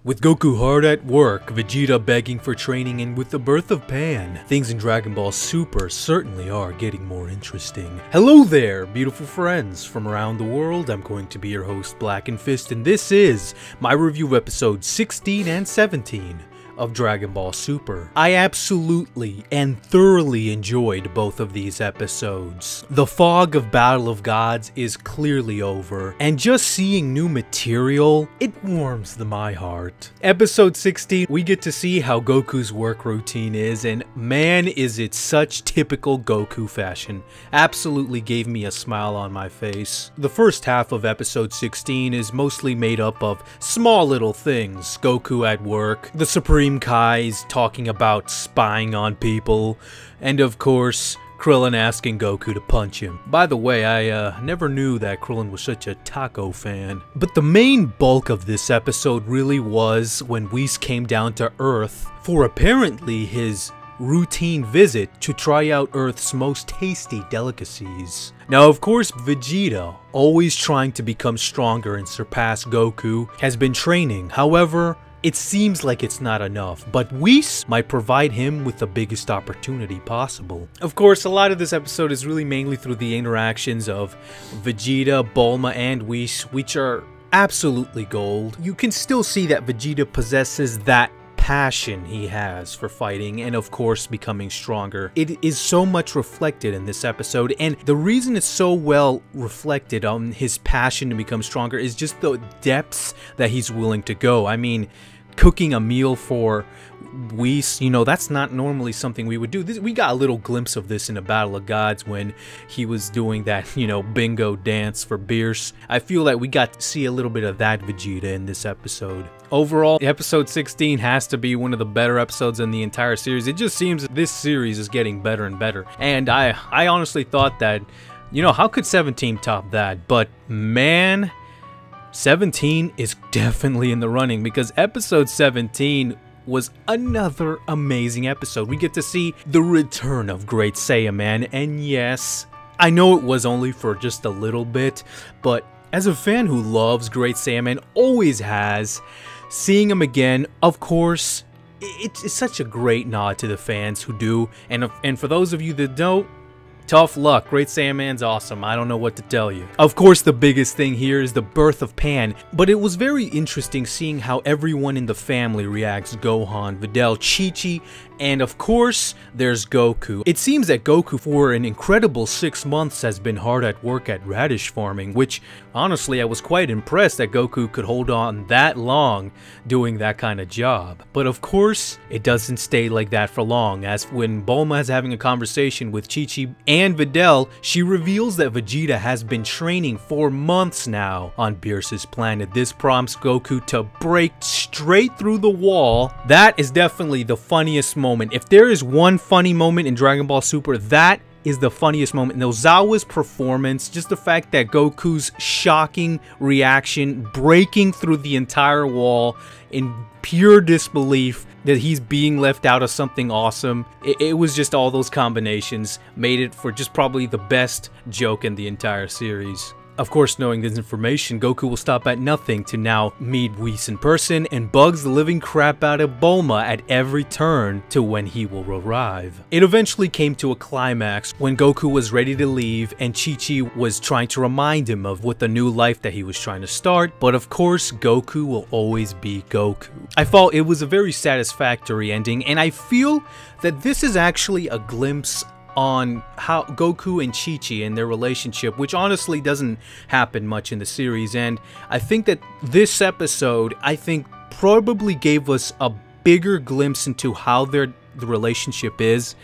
With Goku hard at work, Vegeta begging for training, and with the birth of Pan, things in Dragon Ball Super certainly are getting more interesting. Hello there, beautiful friends from around the world. I'm going to be your host, Blackened Fist, and this is my review of episodes 16 and 17 of Dragon Ball Super. I absolutely and thoroughly enjoyed both of these episodes. The fog of Battle of Gods is clearly over, and just seeing new material, it warms my heart. Episode 16, we get to see how Goku's work routine is, and man is it such typical Goku fashion. Absolutely gave me a smile on my face. The first half of episode 16 is mostly made up of small little things. Goku at work, the Supreme Kai's talking about spying on people, and of course, Krillin asking Goku to punch him. By the way, I never knew that Krillin was such a taco fan. But the main bulk of this episode really was when Whis came down to Earth for apparently his routine visit to try out Earth's most tasty delicacies. Now, of course, Vegeta, always trying to become stronger and surpass Goku, has been training. However, it seems like it's not enough, but Whis might provide him with the biggest opportunity possible. Of course, a lot of this episode is really mainly through the interactions of Vegeta, Bulma, and Whis, which are absolutely gold. You can still see that Vegeta possesses that passion he has for fighting and of course becoming stronger. It is so much reflected in this episode, and the reason it's so well reflected on his passion to become stronger is just the depths that he's willing to go. I mean, cooking a meal for Whis, you know, that's not normally something we would do. We got a little glimpse of this in the Battle of Gods when he was doing that, you know, bingo dance for Beerus. I feel like we got to see a little bit of that Vegeta in this episode. Overall, episode 16 has to be one of the better episodes in the entire series. It just seems that this series is getting better and better. And I honestly thought that, you know, how could 17 top that? But man, 17 is definitely in the running, because episode 17 was another amazing episode. We get to see the return of Great Saiyaman, and yes, I know it was only for just a little bit, but as a fan who loves Great Saiyaman, always has, seeing him again, of course, it's such a great nod to the fans who do, and for those of you that don't, tough luck. Great Saiyaman's awesome. I don't know what to tell you. Of course, the biggest thing here is the birth of Pan, but it was very interesting seeing how everyone in the family reacts. Gohan, Videl, Chi-Chi, and of course, there's Goku. It seems that Goku, for an incredible 6 months, has been hard at work at radish farming, which, honestly, I was quite impressed that Goku could hold on that long doing that kind of job. But of course, it doesn't stay like that for long, as when Bulma is having a conversation with Chi-Chi and Videl, she reveals that Vegeta has been training for months now on Beerus' planet. This prompts Goku to break straight through the wall. That is definitely the funniest moment. If there is one funny moment in Dragon Ball Super, that is the funniest moment. And Ozawa's performance, just the fact that Goku's shocking reaction, breaking through the entire wall in pure disbelief that he's being left out of something awesome. It was just all those combinations made it for just probably the best joke in the entire series. Of course, knowing this information, Goku will stop at nothing to now meet Whis in person and bugs the living crap out of Bulma at every turn to when he will arrive. It eventually came to a climax when Goku was ready to leave and Chi-Chi was trying to remind him of what the new life that he was trying to start, but of course, Goku will always be Goku. I felt it was a very satisfactory ending, and I feel that this is actually a glimpse on how Goku and Chi-Chi and their relationship, which honestly doesn't happen much in the series. And I think that this episode, probably gave us a bigger glimpse into how the relationship is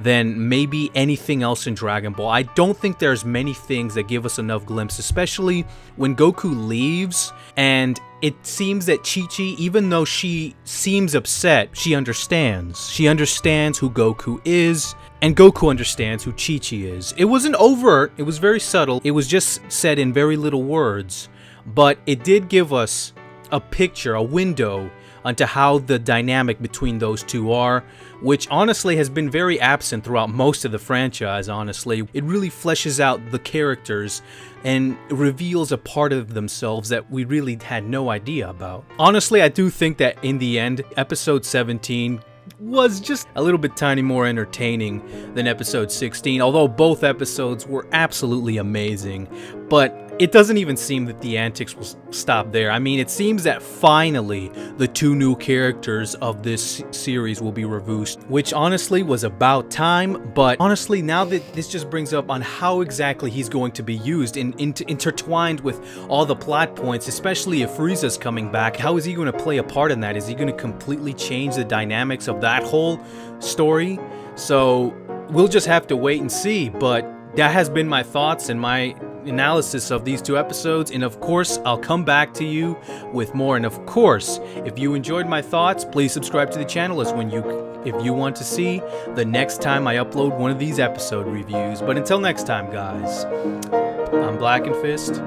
than maybe anything else in Dragon Ball. I don't think there's many things that give us enough glimpse, especially when Goku leaves and it seems that Chi-Chi, even though she seems upset, she understands. She understands who Goku is, and Goku understands who Chi-Chi is. It wasn't overt, it was very subtle, it was just said in very little words, but it did give us a picture, a window onto how the dynamic between those two are, which honestly has been very absent throughout most of the franchise, honestly. It really fleshes out the characters and reveals a part of themselves that we really had no idea about. Honestly, I do think that in the end, episode 17 was just a little bit tiny more entertaining than episode 16, although both episodes were absolutely amazing. But it doesn't even seem that the antics will stop there. I mean, it seems that finally the two new characters of this series will be revealed, which honestly was about time. But honestly, now that this just brings up on how exactly he's going to be used and intertwined with all the plot points, especially if Frieza's coming back, how is he going to play a part in that? Is he going to completely change the dynamics of that whole story? So we'll just have to wait and see. But that has been my thoughts and my analysis of these two episodes, and of course I'll come back to you with more. And of course, if you enjoyed my thoughts, please subscribe to the channel if you want to see the next time I upload one of these episode reviews. But until next time, guys, I'm Blackenfist,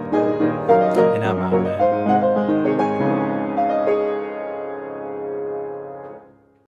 and I'm out, man.